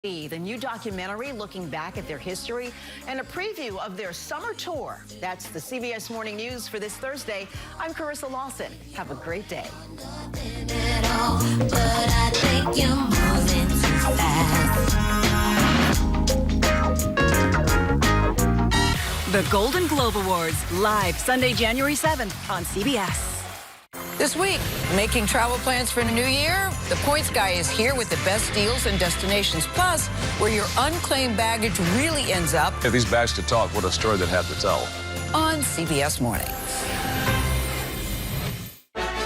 The new documentary looking back at their history and a preview of their summer tour. That's the CBS Morning News for this Thursday. I'm Carissa Lawson. Have a great day. The Golden Globe Awards, live Sunday, January 7th on CBS. This week, making travel plans for the new year, the Points Guy is here with the best deals and destinations, plus where your unclaimed baggage really ends up. If these bags could talk, what a story they'd have to tell. On CBS Mornings.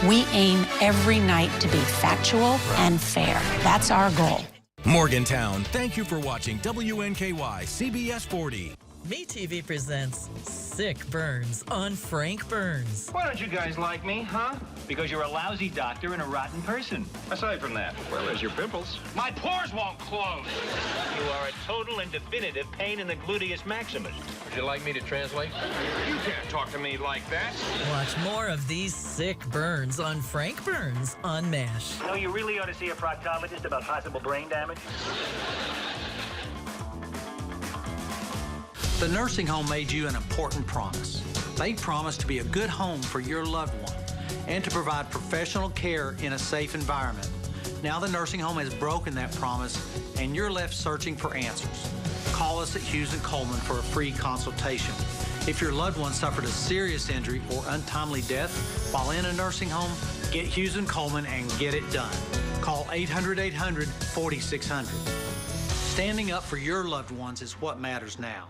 We aim every night to be factual and fair. That's our goal. Morgantown, thank you for watching WNKY CBS 40. MeTV presents Sick Burns on Frank Burns. Why don't you guys like me, huh? Because you're a lousy doctor and a rotten person. Aside from that, well, there's your pimples. My pores won't close. You are a total and definitive pain in the gluteus maximus. Would you like me to translate? You can't talk to me like that. Watch more of these sick burns on Frank Burns on MASH. No, you really ought to see a proctologist about possible brain damage. The nursing home made you an important promise. They promised to be a good home for your loved one and to provide professional care in a safe environment. Now the nursing home has broken that promise and you're left searching for answers. Call us at Hughes & Coleman for a free consultation. If your loved one suffered a serious injury or untimely death while in a nursing home, get Hughes & Coleman and get it done. Call 800-800-4600. Standing up for your loved ones is what matters now.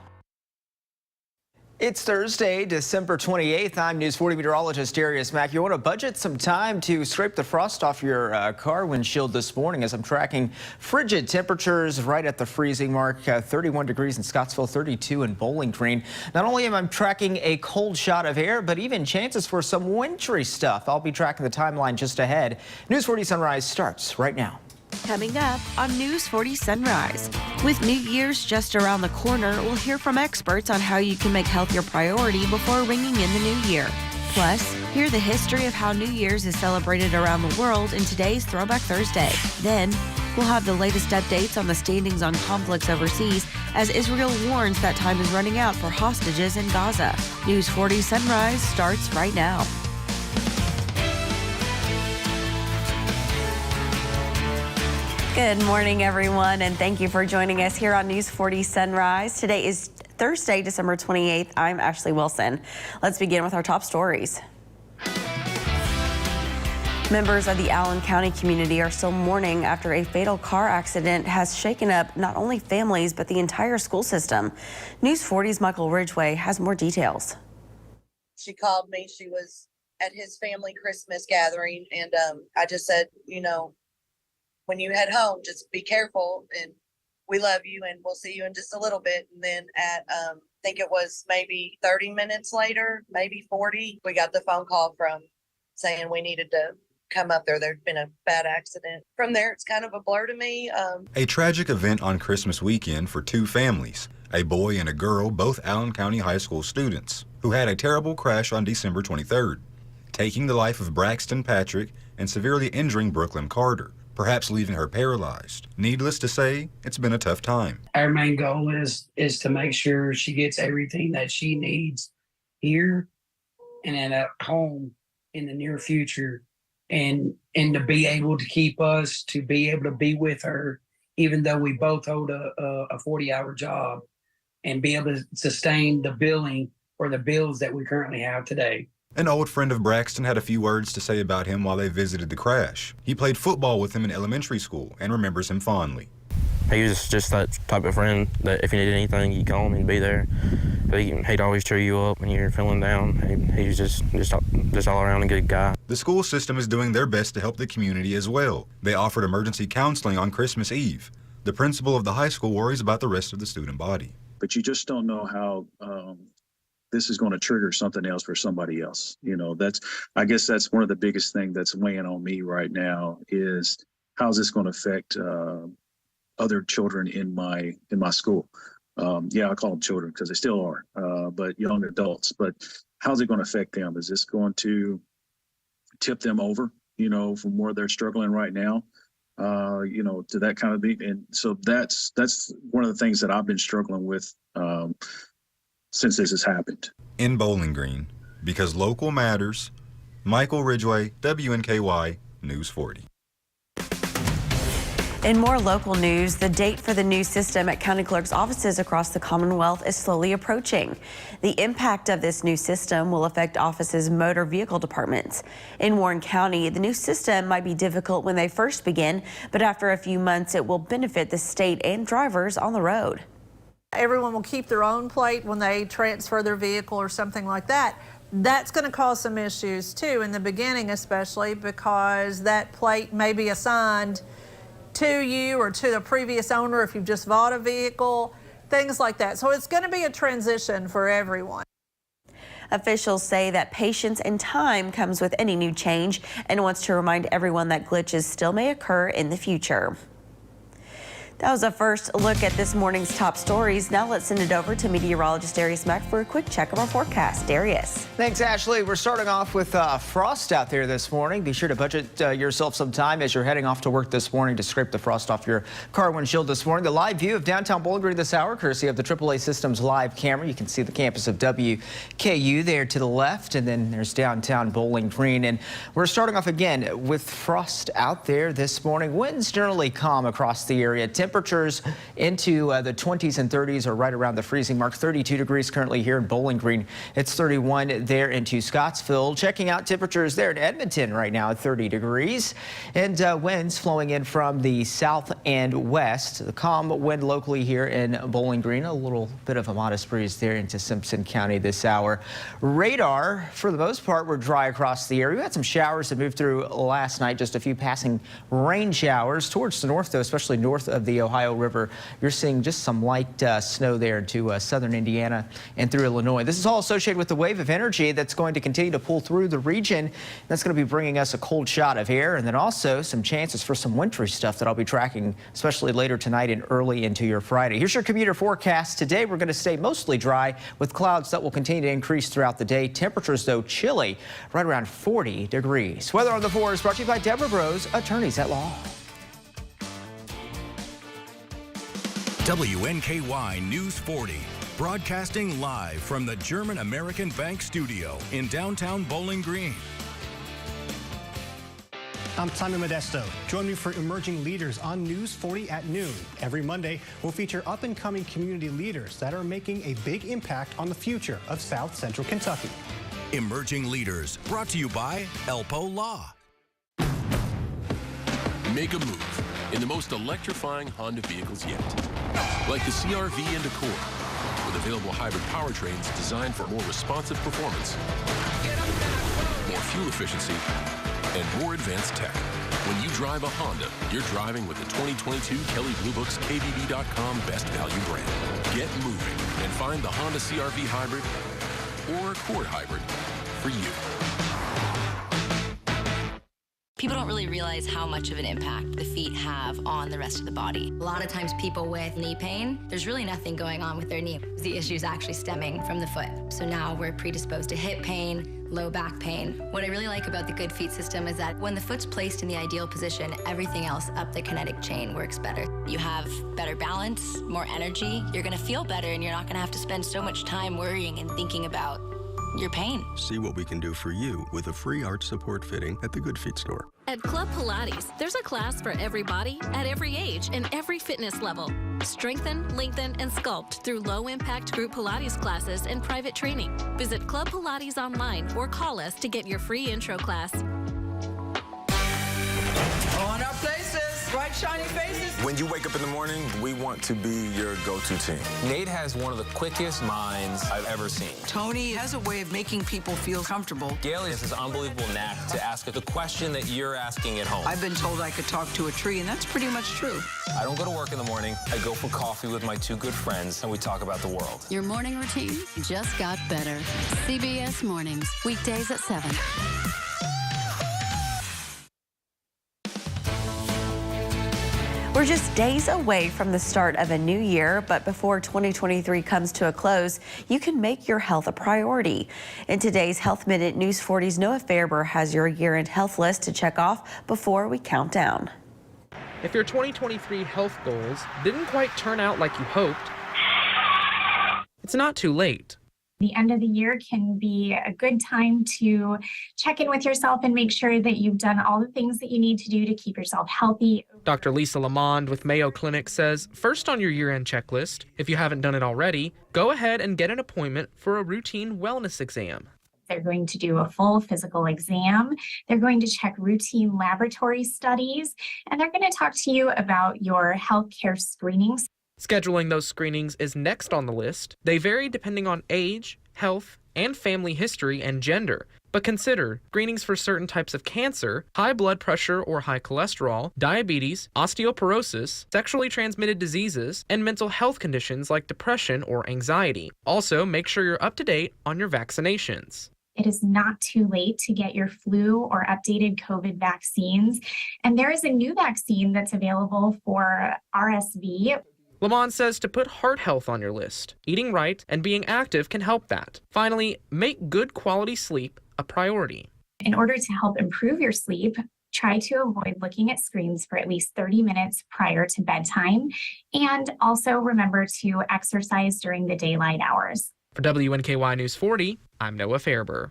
It's Thursday, December 28th. I'm News 40 meteorologist Darius Mack. You want to budget some time to scrape the frost off your car windshield this morning as I'm tracking frigid temperatures right at the freezing mark. 31 degrees in Scottsville, 32 in Bowling Green. Not only am I tracking a cold shot of air, but even chances for some wintry stuff. I'll be tracking the timeline just ahead. News 40 Sunrise starts right now. Coming up on News 40 Sunrise. With New Year's just around the corner, we'll hear from experts on how you can make health your priority before ringing in the new year. Plus, hear the history of how New Year's is celebrated around the world in today's Throwback Thursday. Then, we'll have the latest updates on the standings on conflicts overseas as Israel warns that time is running out for hostages in Gaza. News 40 Sunrise starts right now. Good morning, everyone, and thank you for joining us here on News 40 Sunrise. Today is Thursday, December 28th. I'm Ashley Wilson. Let's begin with our top stories. Members of the Allen County community are still mourning after a fatal car accident has shaken up not only families, but the entire school system. News 40's Michael Ridgway has more details. She called me. She was at his family Christmas gathering, and I just said, you know, when you head home, just be careful, and we love you, and we'll see you in just a little bit. And then at, I think it was maybe 30 minutes later, maybe 40, we got the phone call from saying we needed to come up there. There'd been a bad accident. From there, it's kind of a blur to me. A tragic event on Christmas weekend for two families, a boy and a girl, both Allen County High School students, who had a terrible crash on December 23rd, taking the life of Braxton Patrick and severely injuring Brooklyn Carter, perhaps leaving her paralyzed. Needless to say, it's been a tough time. Our main goal is to make sure she gets everything that she needs here and at home in the near future, and to be able to keep us, to be able to be with her, even though we both hold a 40-hour job, and be able to sustain the billing or the bills that we currently have today. An old friend of Braxton had a few words to say about him while they visited the crash. He played football with him in elementary school and remembers him fondly. He was just that type of friend that if you needed anything, you call him, he'd be there. He'd always cheer you up when you're feeling down. He was just all around a good guy. The school system is doing their best to help the community as well. They offered emergency counseling on Christmas Eve. The principal of the high school worries about the rest of the student body. But you just don't know how this is going to trigger something else for somebody else. You know, I guess that's one of the biggest things that's weighing on me right now is how's this going to affect other children in my school. Yeah, I call them children because they still are, but young adults. But how's it going to affect them? Is this going to tip them over, you know, from where they're struggling right now? to that kind of thing. And so that's one of the things that I've been struggling with since this has happened. In Bowling Green, because local matters, Michael Ridgway, WNKY News 40. In more local news, the date for the new system at county clerks' offices across the Commonwealth is slowly approaching. The impact of this new system will affect offices' motor vehicle departments. In Warren County, the new system might be difficult when they first begin, but after a few months, it will benefit the state and drivers on the road. Everyone will keep their own plate when they transfer their vehicle or something like that. That's going to cause some issues too in the beginning, especially because that plate may be assigned to you or to the previous owner if you've just bought a vehicle, things like that. So it's going to be a transition for everyone. Officials say that patience and time comes with any new change and wants to remind everyone that glitches still may occur in the future. That was a first look at this morning's top stories. Now let's send it over to meteorologist Darius Mack for a quick check of our forecast. Darius. Thanks, Ashley. We're starting off with frost out there this morning. Be sure to budget yourself some time as you're heading off to work this morning to scrape the frost off your car windshield this morning. The live view of downtown Bowling Green this hour, courtesy of the AAA Systems live camera. You can see the campus of WKU there to the left, and then there's downtown Bowling Green. And we're starting off again with frost out there this morning. Winds generally calm across the area. Temperatures into the 20s and 30s are right around the freezing mark. 32 degrees currently here in Bowling Green. It's 31 there into Scottsville. Checking out temperatures there in Edmonton right now at 30 degrees. And winds flowing in from the south and west. The calm wind locally here in Bowling Green. A little bit of a modest breeze there into Simpson County this hour. Radar, for the most part, were dry across the area. We had some showers that moved through last night. Just a few passing rain showers towards the north, though, especially north of the Ohio River. You're seeing just some light snow there into southern Indiana and through Illinois. This is all associated with the wave of energy that's going to continue to pull through the region. That's going to be bringing us a cold shot of air, and then also some chances for some wintry stuff that I'll be tracking, especially later tonight and early into your Friday. Here's your commuter forecast. Today we're going to stay mostly dry with clouds that will continue to increase throughout the day. Temperatures, though, chilly, right around 40 degrees. Weather on the 4 is brought to you by Deborah Bros, attorneys at law. WNKY News 40, broadcasting live from the German American Bank studio in downtown Bowling Green. I'm Simon Modesto. Join me for Emerging Leaders on News 40 at noon. Every Monday, we'll feature up-and-coming community leaders that are making a big impact on the future of South Central Kentucky. Emerging Leaders, brought to you by Elpo Law. Make a move in the most electrifying Honda vehicles yet. Like the CR-V and Accord, with available hybrid powertrains designed for more responsive performance, more fuel efficiency, and more advanced tech. When you drive a Honda, you're driving with the 2022 Kelley Blue Book's KBB.com Best Value brand. Get moving and find the Honda CR-V Hybrid or Accord Hybrid for you. People don't really realize how much of an impact the feet have on the rest of the body. A lot of times people with knee pain, there's really nothing going on with their knee. The issue is actually stemming from the foot. So now we're predisposed to hip pain, low back pain. What I really like about the Good Feet system is that when the foot's placed in the ideal position, everything else up the kinetic chain works better. You have better balance, more energy, you're gonna feel better, and you're not gonna have to spend so much time worrying and thinking about your pain. See what we can do for you with a free arch support fitting at the Good Feet store. At Club Pilates, there's a class for every body, at every age, and every fitness level. Strengthen, lengthen, and sculpt through low-impact group Pilates classes and private training. Visit Club Pilates online or call us to get your free intro class. On our places, bright shiny faces. When you wake up in the morning, we want to be your go-to team. Nate has one of the quickest minds I've ever seen. Tony has a way of making people feel comfortable. Gail has this unbelievable knack to ask the question that you're asking at home. I've been told I could talk to a tree, and that's pretty much true. I don't go to work in the morning. I go for coffee with my two good friends, and we talk about the world. Your morning routine just got better. CBS Mornings, weekdays at 7. We're just days away from the start of a new year, but before 2023 comes to a close, you can make your health a priority. In today's Health Minute, News 40's Noah Fairber has your year-end health list to check off before we count down. If your 2023 health goals didn't quite turn out like you hoped, it's not too late. The end of the year can be a good time to check in with yourself and make sure that you've done all the things that you need to do to keep yourself healthy. Dr. Lisa Lamond with Mayo Clinic says, first on your year-end checklist, if you haven't done it already, go ahead and get an appointment for a routine wellness exam. They're going to do a full physical exam. They're going to check routine laboratory studies, and they're going to talk to you about your healthcare screenings. Scheduling those screenings is next on the list. They vary depending on age, health, and family history and gender. But consider screenings for certain types of cancer, high blood pressure or high cholesterol, diabetes, osteoporosis, sexually transmitted diseases, and mental health conditions like depression or anxiety. Also, make sure you're up to date on your vaccinations. It is not too late to get your flu or updated COVID vaccines. And there is a new vaccine that's available for RSV. Lamont says to put heart health on your list. Eating right and being active can help that. Finally, make good quality sleep a priority. In order to help improve your sleep, try to avoid looking at screens for at least 30 minutes prior to bedtime. And also remember to exercise during the daylight hours. For WNKY News 40, I'm Noah Fairber.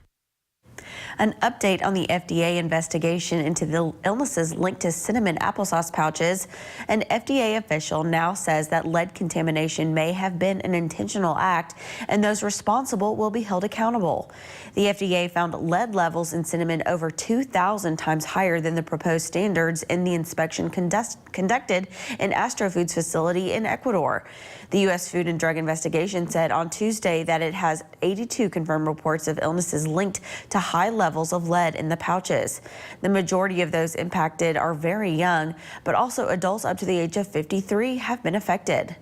An update on the FDA investigation into the illnesses linked to cinnamon applesauce pouches. An FDA official now says that lead contamination may have been an intentional act, and those responsible will be held accountable. The FDA found lead levels in cinnamon over 2,000 times higher than the proposed standards in the inspection conducted in Astro Foods facility in Ecuador. The U.S. Food and Drug Investigation said on Tuesday that it has 82 confirmed reports of illnesses linked to high levels of lead in the pouches. The majority of those impacted are very young, but also adults up to the age of 53 have been affected.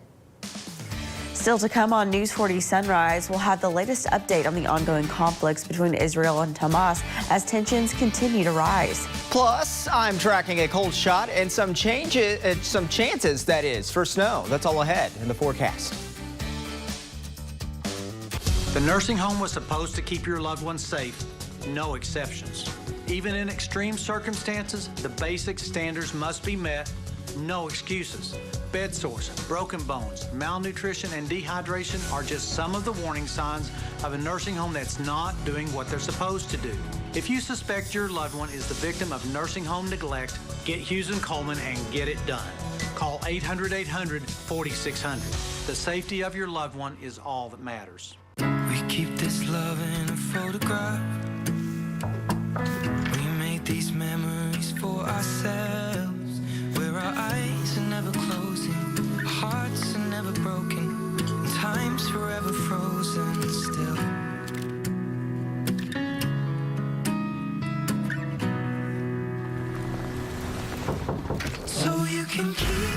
Still to come on News 40 Sunrise, we'll have the latest update on the ongoing conflicts between Israel and Hamas as tensions continue to rise. Plus, I'm tracking a cold shot and some chances, that is, for snow. That's all ahead in the forecast. The nursing home was supposed to keep your loved ones safe, no exceptions. Even in extreme circumstances, the basic standards must be met, no excuses. Bed sores, broken bones, malnutrition, and dehydration are just some of the warning signs of a nursing home that's not doing what they're supposed to do. If you suspect your loved one is the victim of nursing home neglect, get Hughes and Coleman and get it done. Call 800-800-4600. The safety of your loved one is all that matters. We keep this love in a photograph. We made these memories for ourselves, where our eyes are never closing, our hearts are never broken, and time's forever frozen still. So you can keep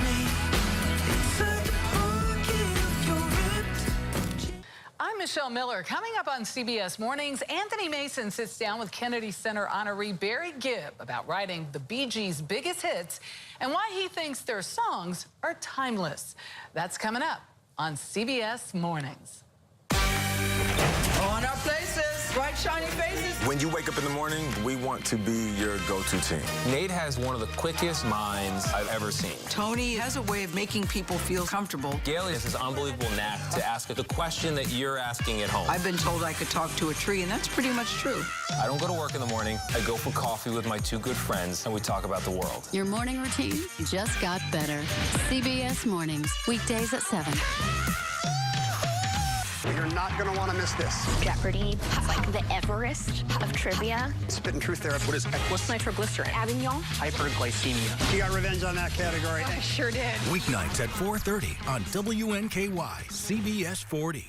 me inside the pocket of your ripped. I'm Michelle Miller. Coming up on CBS Mornings, Anthony Mason sits down with Kennedy Center honoree Barry Gibb about writing the Bee Gees' biggest hits and why he thinks their songs are timeless. That's coming up on CBS Mornings. On our places, bright shiny faces. When you wake up in the morning, we want to be your go-to team. Nate has one of the quickest minds I've ever seen. Tony has a way of making people feel comfortable. Gail has this unbelievable knack to ask the question that you're asking at home. I've been told I could talk to a tree, and that's pretty much true. I don't go to work in the morning. I go for coffee with my two good friends, and we talk about the world. Your morning routine just got better. CBS Mornings, weekdays at 7. You're not going to want to miss this. Jeopardy! It's like the Everest of trivia. Spit and truth therapy. What is Equus? Nitroglycerin. Avignon. Hyperglycemia. You got revenge on that category. I sure did. Weeknights at 4:30 on WNKY CBS 40.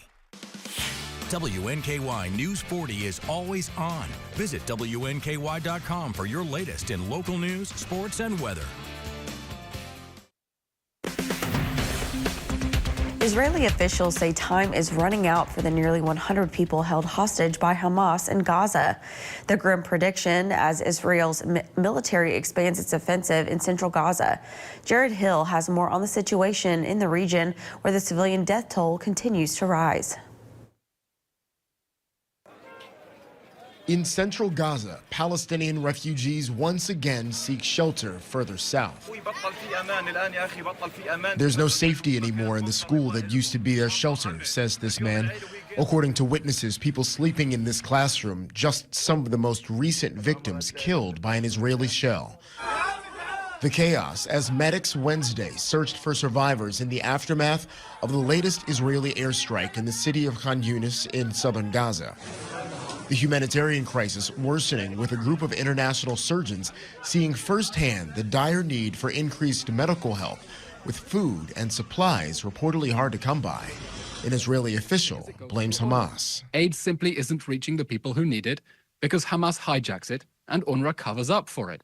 WNKY News 40 is always on. Visit WNKY.com for your latest in local news, sports, and weather. Israeli officials say time is running out for the nearly 100 people held hostage by Hamas in Gaza. The grim prediction as Israel's military expands its offensive in central Gaza. Jared Hill has more on the situation in the region where the civilian death toll continues to rise. In central Gaza, Palestinian refugees once again seek shelter further south. There's no safety anymore in the school that used to be their shelter, says this man. According to witnesses, people sleeping in this classroom, just some of the most recent victims killed by an Israeli shell. The chaos as medics Wednesday searched for survivors in the aftermath of the latest Israeli airstrike in the city of Khan Yunis in southern Gaza. The humanitarian crisis worsening with a group of international surgeons seeing firsthand the dire need for increased medical help, with food and supplies reportedly hard to come by. An Israeli official blames Hamas. Aid simply isn't reaching the people who need it because Hamas hijacks it and UNRWA covers up for it.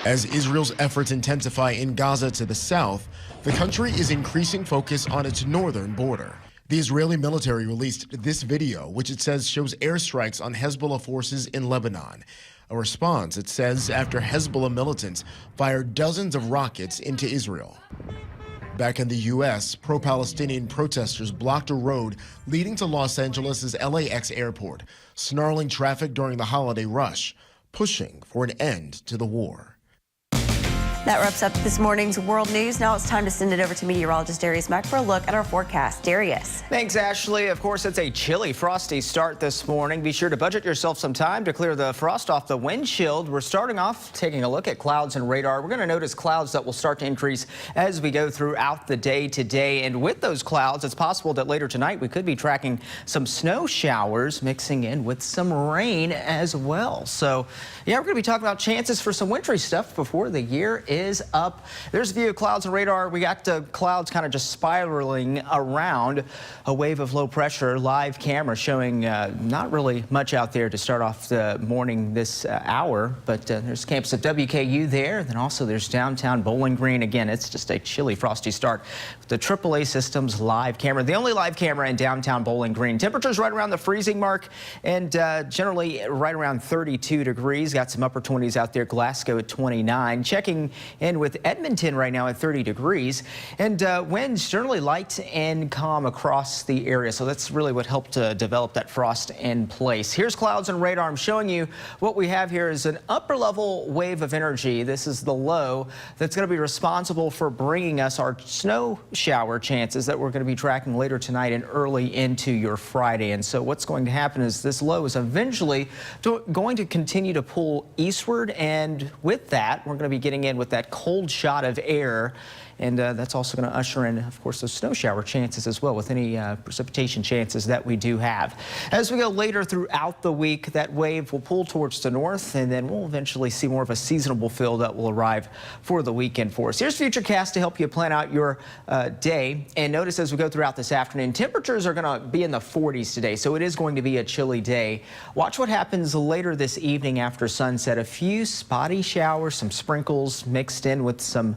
As Israel's efforts intensify in Gaza to the south, the country is increasing focus on its northern border. The Israeli military released this video, which it says shows airstrikes on Hezbollah forces in Lebanon. A response, it says, after Hezbollah militants fired dozens of rockets into Israel. Back in the U.S., pro-Palestinian protesters blocked a road leading to Los Angeles' LAX airport, snarling traffic during the holiday rush, pushing for an end to the war. That wraps up this morning's world news. Now it's time to send it over to meteorologist Darius Mack for a look at our forecast. Darius. Thanks, Ashley. Of course, it's a chilly, frosty start this morning. Be sure to budget yourself some time to clear the frost off the windshield. We're starting off taking a look at clouds and radar. We're going to notice clouds that will start to increase as we go throughout the day today. And with those clouds, it's possible that later tonight we could be tracking some snow showers mixing in with some rain as well. So, yeah, we're going to be talking about chances for some wintry stuff before the year is up. There's a view of clouds and radar. We got clouds kind of just spiraling around. A wave of low pressure, live camera showing not really much out there to start off the morning this hour, but there's campus at WKU there. Then also there's downtown Bowling Green. Again, it's just a chilly, frosty start. The AAA Systems live camera, the only live camera in downtown Bowling Green. Temperatures right around the freezing mark and generally right around 32 degrees. Got some upper 20s out there. Glasgow at 29. Checking in with Edmonton right now at 30 degrees. And winds generally light and calm across the area. So that's really what helped develop that frost in place. Here's clouds and radar. I'm showing you what we have here is an upper level wave of energy. This is the low that's going to be responsible for bringing us our snow shower chances that we're going to be tracking later tonight and early into your Friday. And so what's going to happen is this low is eventually going to continue to pull eastward. And with that, we're going to be getting in with that cold shot of air. And that's also going to usher in, of course, those snow shower chances as well with any precipitation chances that we do have. As we go later throughout the week, that wave will pull towards the north, and then we'll eventually see more of a seasonable fill that will arrive for the weekend for us. Here's Futurecast to help you plan out your day. And notice as we go throughout this afternoon, temperatures are going to be in the 40s today, so it is going to be a chilly day. Watch what happens later this evening after sunset. A few spotty showers, some sprinkles mixed in with some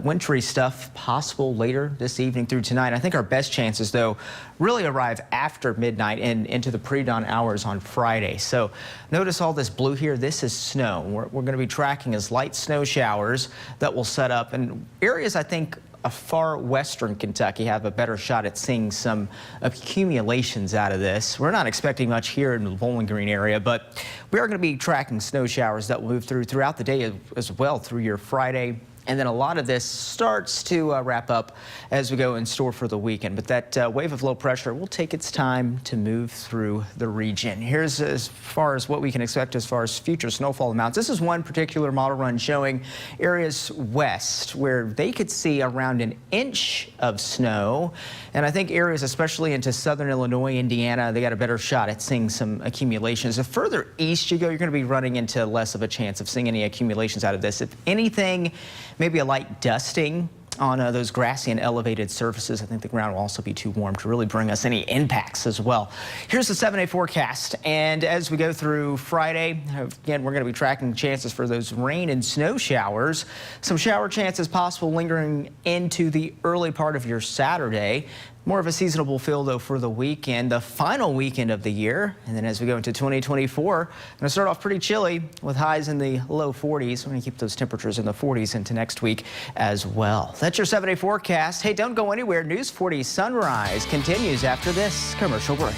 wintry stuff possible later this evening through tonight. I think our best chances, though, really arrive after midnight and into the pre-dawn hours on Friday. So notice all this blue here. This is snow. We're going to be tracking as light snow showers that will set up. And areas, I think, of far western Kentucky have a better shot at seeing some accumulations out of this. We're not expecting much here in the Bowling Green area, but we are going to be tracking snow showers that will move throughout the day as well through your Friday. And then a lot of this starts to wrap up as we go in store for the weekend. But that wave of low pressure will take its time to move through the region. Here's as far as what we can expect as far as future snowfall amounts. This is one particular model run showing areas west where they could see around an inch of snow. And I think areas especially into southern Illinois, Indiana, they got a better shot at seeing some accumulations. The further east you go, you're going to be running into less of a chance of seeing any accumulations out of this. If anything, maybe a light dusting on those grassy and elevated surfaces. I think the ground will also be too warm to really bring us any impacts as well. Here's the 7-day forecast. And as we go through Friday, again, we're going to be tracking chances for those rain and snow showers. Some shower chances possible lingering into the early part of your Saturday. More of a seasonable feel, though, for the weekend, the final weekend of the year. And then as we go into 2024, going to start off pretty chilly with highs in the low 40s. We're going to keep those temperatures in the 40s into next week as well. That's your 7-day forecast. Hey, don't go anywhere. News 40 Sunrise continues after this commercial break.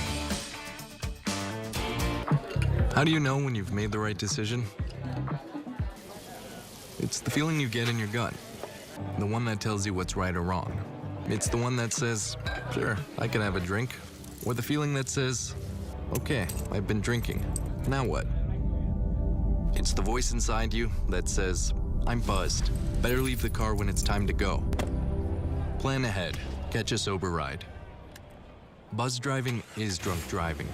How do you know when you've made the right decision? It's the feeling you get in your gut. The one that tells you what's right or wrong. It's the one that says, sure, I can have a drink. Or the feeling that says, okay, I've been drinking. Now what? It's the voice inside you that says, I'm buzzed. Better leave the car when it's time to go. Plan ahead. Catch a sober ride. Buzz driving is drunk driving.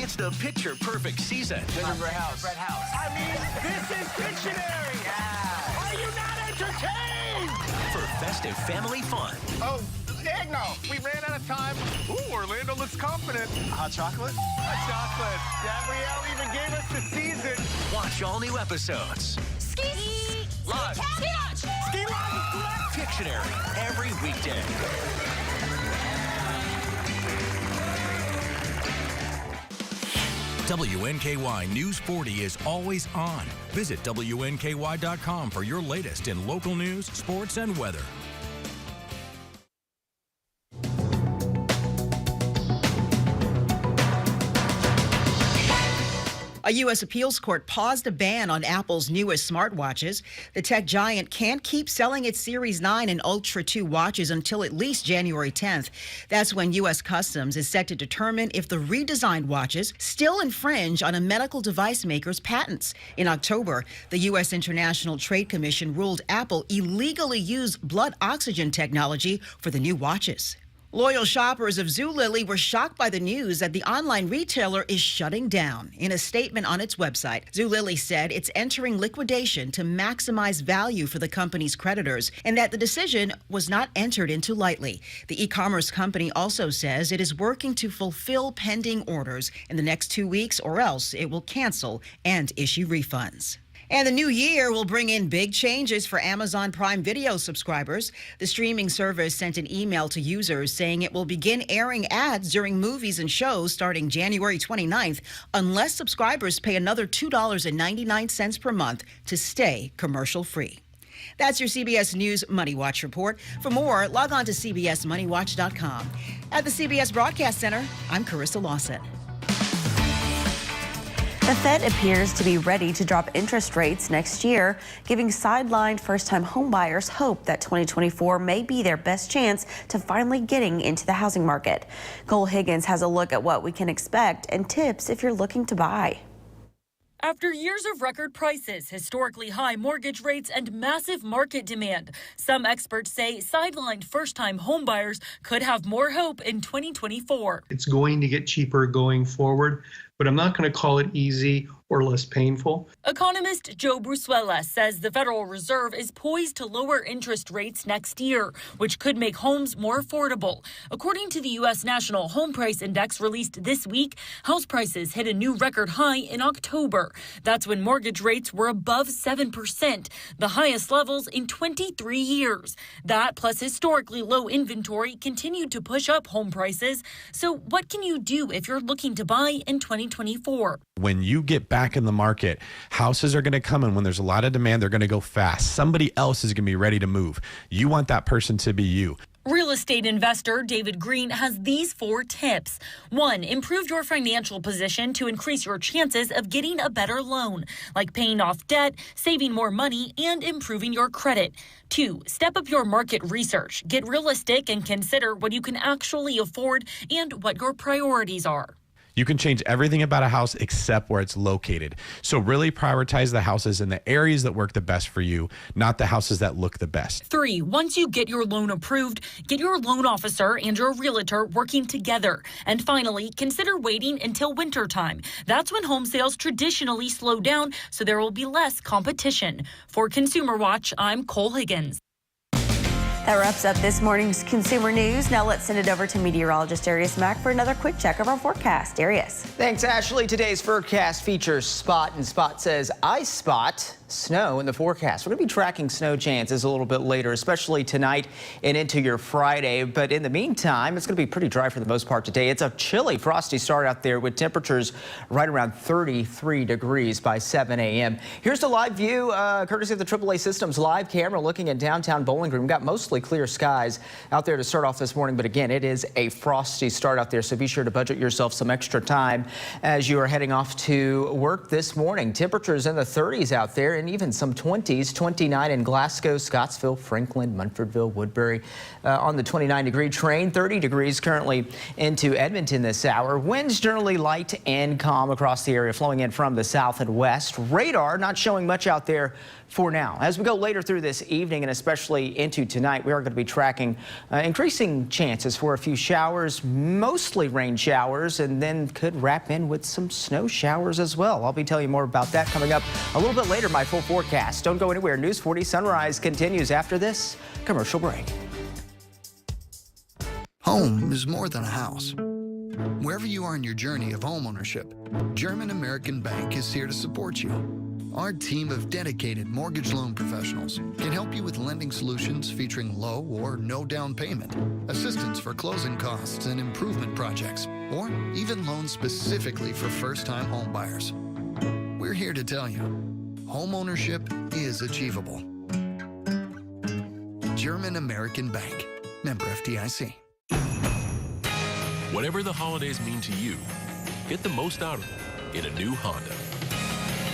It's the picture-perfect season. Gingerbread house. I mean, this is Pictionary. Yeah. Are you not entertained? For festive family fun. Oh, eggnog. We ran out of time. Ooh, Orlando looks confident. Hot chocolate? Hot chocolate. Gabrielle even gave us the season. Watch all new episodes. Ski Live. Ski Lodge. Ski Lodge. Pictionary every weekday. WNKY News 40 is always on. Visit WNKY.com for your latest in local news, sports, and weather. A U.S. appeals court paused a ban on Apple's newest smartwatches. The tech giant can't keep selling its Series 9 and Ultra 2 watches until at least January 10th. That's when U.S. Customs is set to determine if the redesigned watches still infringe on a medical device maker's patents. In October, the U.S. International Trade Commission ruled Apple illegally used blood oxygen technology for the new watches. Loyal shoppers of Zulily were shocked by the news that the online retailer is shutting down. In a statement on its website, Zulily said it's entering liquidation to maximize value for the company's creditors and that the decision was not entered into lightly. The e-commerce company also says it is working to fulfill pending orders in the next 2 weeks, or else it will cancel and issue refunds. And the new year will bring in big changes for Amazon Prime Video subscribers. The streaming service sent an email to users saying it will begin airing ads during movies and shows starting January 29th, unless subscribers pay another $2.99 per month to stay commercial-free. That's your CBS News Money Watch report. For more, log on to cbsmoneywatch.com. At the CBS Broadcast Center, I'm Carissa Lawson. The Fed appears to be ready to drop interest rates next year, giving sidelined first-time homebuyers hope that 2024 may be their best chance to finally getting into the housing market. Cole Higgins has a look at what we can expect and tips if you're looking to buy. After years of record prices, historically high mortgage rates, and massive market demand, some experts say sidelined first-time homebuyers could have more hope in 2024. It's going to get cheaper going forward, but I'm not going to call it easy or less painful. Economist Joe Brusuela says the Federal Reserve is poised to lower interest rates next year, which could make homes more affordable. According to the U.S. National Home Price Index released this week, house prices hit a new record high in October. That's when mortgage rates were above 7%, the highest levels in 23 years. That, plus historically low inventory, continued to push up home prices. So what can you do if you're looking to buy in 2024? When you get back in the market, houses are going to come in. When there's a lot of demand, they're going to go fast. Somebody else is going to be ready to move. You want that person to be you. Real estate investor David Green has these 4 tips. 1, improve your financial position to increase your chances of getting a better loan, like paying off debt, saving more money, and improving your credit. 2, step up your market research. Get realistic and consider what you can actually afford and what your priorities are. You can change everything about a house except where it's located. So really prioritize the houses in the areas that work the best for you, not the houses that look the best. 3, once you get your loan approved, get your loan officer and your realtor working together. And finally, consider waiting until winter time. That's when home sales traditionally slow down, so there will be less competition. For Consumer Watch, I'm Cole Higgins. That wraps up this morning's consumer news. Now let's send it over to meteorologist Darius Mack for another quick check of our forecast. Darius. Thanks, Ashley. Today's forecast features spot, and spot says I spot snow in the forecast. We're going to be tracking snow chances a little bit later, especially tonight and into your Friday. But in the meantime, it's going to be pretty dry for the most part today. It's a chilly, frosty start out there with temperatures right around 33 degrees by 7 a.m. Here's the live view, courtesy of the AAA Systems live camera looking at downtown Bowling Green. We've got mostly clear skies out there to start off this morning. But again, it is a frosty start out there. So be sure to budget yourself some extra time as you are heading off to work this morning. Temperatures in the 30s out there, and even some 20s, 29 in Glasgow, Scottsville, Franklin, Munfordville, Woodbury. On the 29-degree train, 30 degrees currently into Edmonton this hour. Winds generally light and calm across the area, flowing in from the south and west. Radar not showing much out there for now. As we go later through this evening and especially into tonight, we are going to be tracking increasing chances for a few showers, mostly rain showers, and then could wrap in with some snow showers as well. I'll be telling you more about that coming up a little bit later, my full forecast. Don't go anywhere. News 40 Sunrise continues after this commercial break. Home is more than a house. Wherever you are in your journey of homeownership, German American Bank is here to support you. Our team of dedicated mortgage loan professionals can help you with lending solutions featuring low or no down payment, assistance for closing costs and improvement projects, or even loans specifically for first-time home buyers. We're here to tell you, homeownership is achievable. German American Bank, member FDIC. Whatever the holidays mean to you, get the most out of them in a new Honda.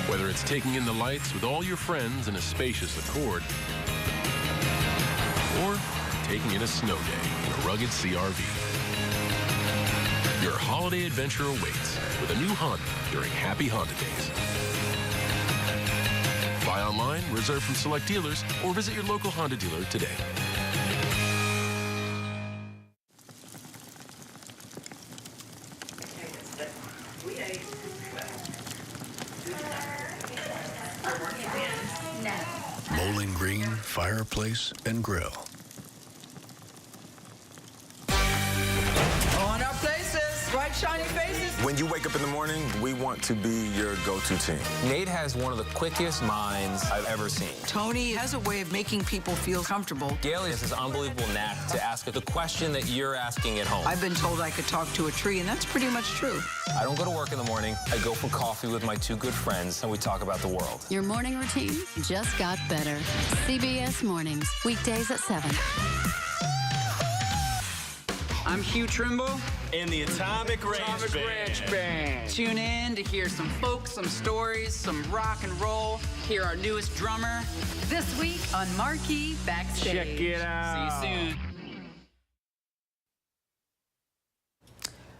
Whether it's taking in the lights with all your friends in a spacious Accord, or taking in a snow day in a rugged CRV. Your holiday adventure awaits with a new Honda during Happy Honda Days. Buy online, reserve from select dealers, or visit your local Honda dealer today. Bowling Green Fireplace and Grill. On our places, bright shiny faces. When you wake up in the morning, we want to be your go-to team. Nate has one of the quickest minds I've ever seen. Tony has a way of making people feel comfortable. Gail has this unbelievable knack to ask the question that you're asking at home. I've been told I could talk to a tree, and that's pretty much true. I don't go to work in the morning. I go for coffee with my two good friends, and we talk about the world. Your morning routine just got better. CBS Mornings, weekdays at 7. I'm Hugh Trimble. In the Atomic Ranch Band. Tune in to hear some folk, some stories, some rock and roll. Hear our newest drummer. This week on Marquee Backstage. Check it out. See you soon.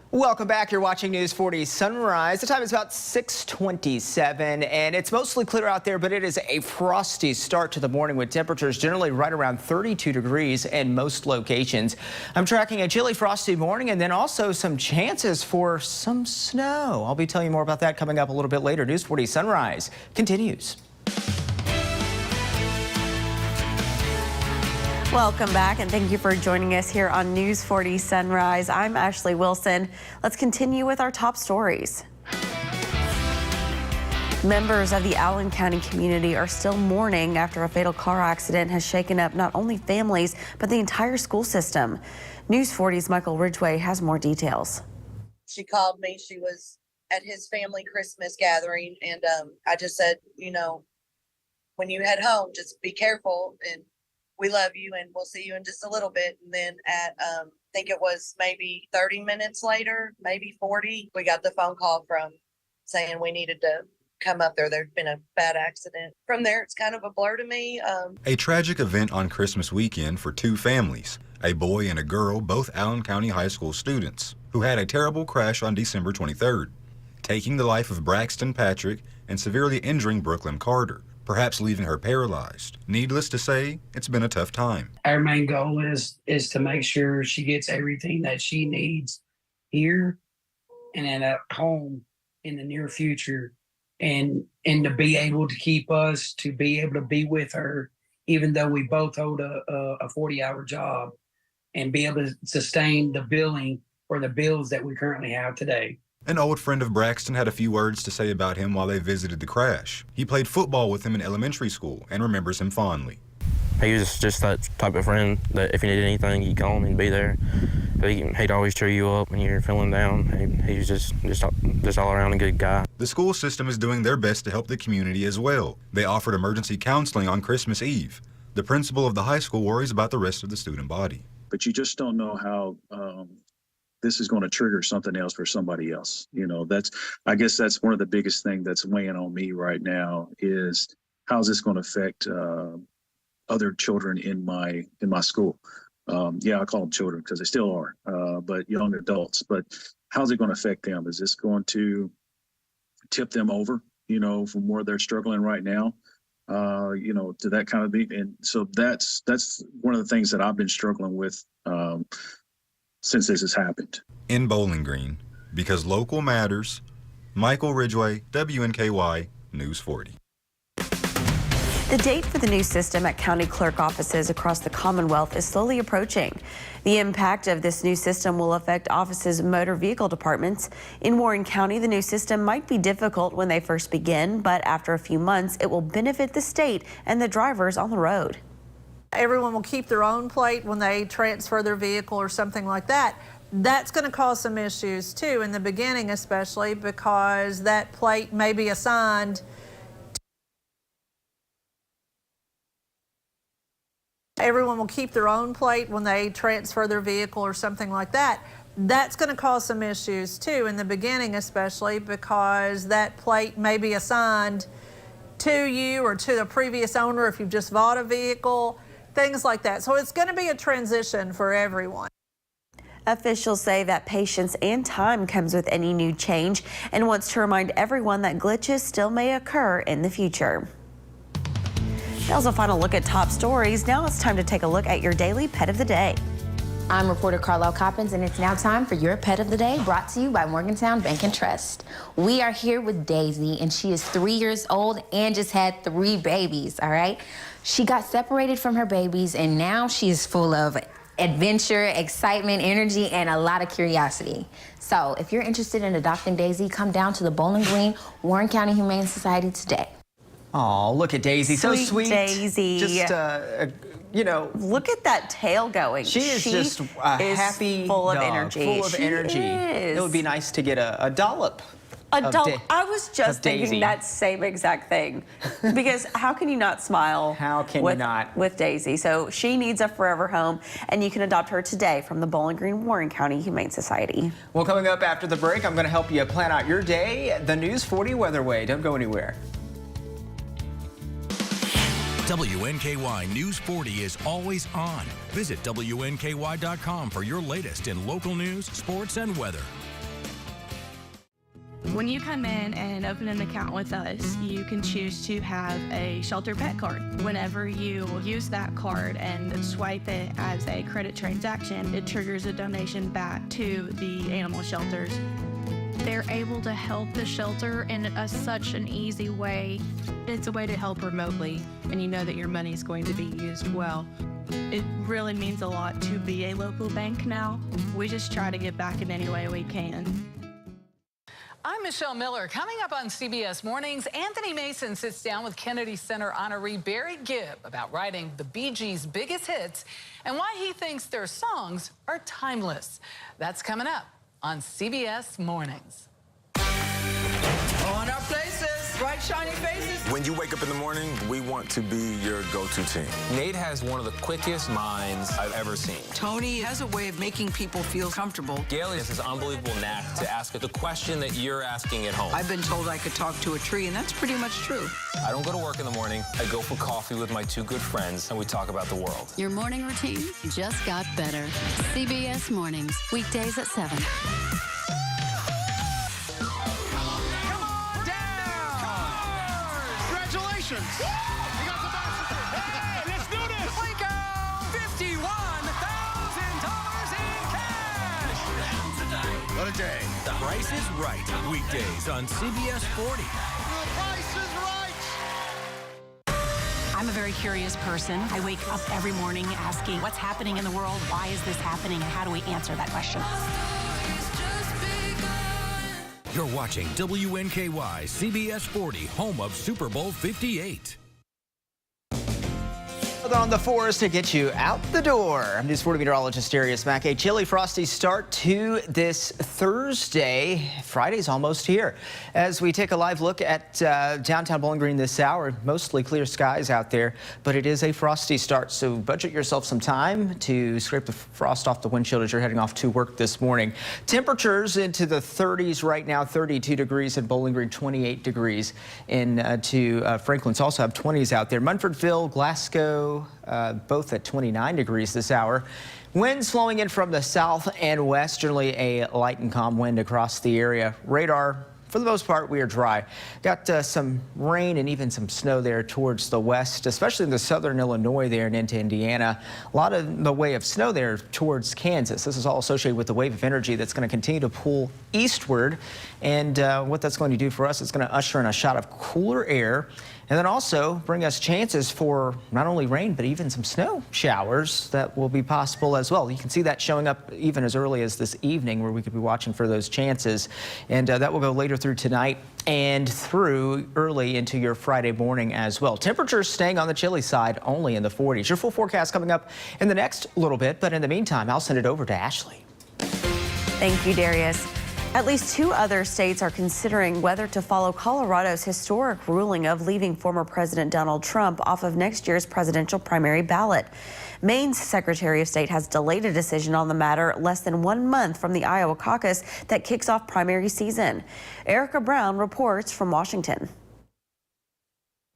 Welcome back. You're watching News 40 Sunrise. The time is about 6:27, and it's mostly clear out there, but it is a frosty start to the morning with temperatures generally right around 32 degrees in most locations. I'm tracking a chilly, frosty morning and then also some chances for some snow. I'll be telling you more about that coming up a little bit later. News 40 Sunrise continues. Welcome back, and thank you for joining us here on News 40 Sunrise. I'm Ashley Wilson. Let's continue with our top stories. Members of the Allen County community are still mourning after a fatal car accident has shaken up not only families, but the entire school system. News 40's Michael Ridgway has more details. She called me. She was at his family Christmas gathering, and I just said, you know, when you head home, just be careful, and we love you, and we'll see you in just a little bit. And then at, I think it was maybe 30 minutes later, maybe 40, we got the phone call from saying we needed to come up there. There'd been a bad accident. From there, it's kind of a blur to me. A tragic event on Christmas weekend for two families, a boy and a girl, both Allen County High School students. who had a terrible crash on December 23rd, taking the life of Braxton Patrick and severely injuring Brooklyn Carter, perhaps leaving her paralyzed. Needless to say, it's been a tough time. Our main goal is to make sure she gets everything that she needs here and at home in the near future, and to be able to keep us, to be able to be with her, even though we both hold a 40-hour job, and be able to sustain the billing or the bills that we currently have today. An old friend of Braxton had a few words to say about him while they visited the crash. He played football with him in elementary school and remembers him fondly. He was just that type of friend that if you needed anything, you'd call him and be there. But he'd always cheer you up when you're feeling down. He was just all around a good guy. The school system is doing their best to help the community as well. They offered emergency counseling on Christmas Eve. The principal of the high school worries about the rest of the student body. But you just don't know how this is going to trigger something else for somebody else. You know, I guess that's one of the biggest things that's weighing on me right now is how's this going to affect other children in my school. Yeah, I call them children because they still are, but young adults. But how's it going to affect them? Is this going to tip them over, you know, from where they're struggling right now, you know, to that kind of thing? And so that's one of the things that I've been struggling with since this has happened. In Bowling Green, because local matters, Michael Ridgway, WNKY News 40. The date for the new system at county clerk offices across the Commonwealth is slowly approaching. The impact of this new system will affect offices' motor vehicle departments. In Warren County, the new system might be difficult when they first begin, but after a few months, it will benefit the state and the drivers on the road. Everyone will keep their own plate when they transfer their vehicle or something like that. That's going to cause some issues too in the beginning, especially because that plate may be assigned. Everyone will keep their own plate when they transfer their vehicle or something like that. That's going to cause some issues too in the beginning, especially because that plate may be assigned to you or to the previous owner if you've just bought a vehicle, things like that. So it's going to be a transition for everyone. Officials say that patience and time comes with any new change and wants to remind everyone that glitches still may occur in the future. That was a final look at top stories. Now it's time to take a look at your daily pet of the day. I'm reporter Carlisle Coppins, and it's now time for your pet of the day, brought to you by Morgantown Bank and Trust. We are here with Daisy, and she is 3 years old and just had 3 babies, all right? She got separated from her babies, and now she is full of adventure, excitement, energy, and a lot of curiosity. So if you're interested in adopting Daisy, come down to the Bowling Green Warren County Humane Society today. Oh, look at Daisy. So sweet. Daisy. Just, you know. Look at that tail going. She is just a happy full of dog, energy. Full of energy. Is. It would be nice to get a dollop. I was just thinking that same exact thing. Because how can you not smile with Daisy? So she needs a forever home, and you can adopt her today from the Bowling Green Warren County Humane Society. Well, coming up after the break, I'm going to help you plan out your day. The News 40 Weatherway. Don't go anywhere. WNKY News 40 is always on. Visit WNKY.com for your latest in local news, sports, and weather. When you come in and open an account with us, you can choose to have a shelter pet card. Whenever you use that card and swipe it as a credit transaction, it triggers a donation back to the animal shelters. They're able to help the shelter in such an easy way. It's a way to help remotely, and you know that your money is going to be used well. It really means a lot to be a local bank now. We just try to give back in any way we can. I'm Michelle Miller. Coming up on CBS Mornings, Anthony Mason sits down with Kennedy Center honoree Barry Gibb about writing the Bee Gees' biggest hits and why he thinks their songs are timeless. That's coming up on CBS Mornings. On our places. right, shiny faces? When you wake up in the morning, we want to be your go-to team. Nate has one of the quickest minds I've ever seen. Tony has a way of making people feel comfortable. Gail has this unbelievable knack to ask the question that you're asking at home. I've been told I could talk to a tree, and that's pretty much true. I don't go to work in the morning. I go for coffee with my two good friends, and we talk about the world. Your morning routine just got better. CBS Mornings, weekdays at 7. Congratulations! You got the boxes. Hey, let's do this! Waco, $51,000 in cash! What a day. The Price is Right. Weekdays on CBS 40. The price is right! I'm a very curious person. I wake up every morning asking what's happening in the world, why is this happening, and how do we answer that question? You're watching WNKY CBS 40, home of Super Bowl 58. On the forest to get you out the door. I'm News 40 meteorologist Darius Mack. A chilly, frosty start to this Thursday. Friday's almost here. As we take a live look at downtown Bowling Green this hour, mostly clear skies out there, but it is a frosty start. So budget yourself some time to scrape the frost off the windshield as you're heading off to work this morning. Temperatures into the 30s right now, 32 degrees in Bowling Green, 28 degrees into Franklin's also have 20s out there. Munfordville, Glasgow, both at 29 degrees this hour. Winds flowing in from the south and west, generally a light and calm wind across the area. Radar, for the most part, we are dry. Got some rain and even some snow there towards the west, especially in the southern Illinois there and into Indiana. A lot of the way of snow there towards Kansas. This is all associated with the wave of energy that's going to continue to pull eastward. And what that's going to do for us, it's going to usher in a shot of cooler air. And then also bring us chances for not only rain, but even some snow showers that will be possible as well. You can see that showing up even as early as this evening, where we could be watching for those chances. And that will go later through tonight and through early into your Friday morning as well. Temperatures staying on the chilly side, only in the 40s. Your full forecast coming up in the next little bit. But in the meantime, I'll send it over to Ashley. Thank you, Darius. At least 2 other states are considering whether to follow Colorado's historic ruling of leaving former President Donald Trump off of next year's presidential primary ballot. Maine's Secretary of State has delayed a decision on the matter less than 1 month from the Iowa caucus that kicks off primary season. Erica Brown reports from Washington.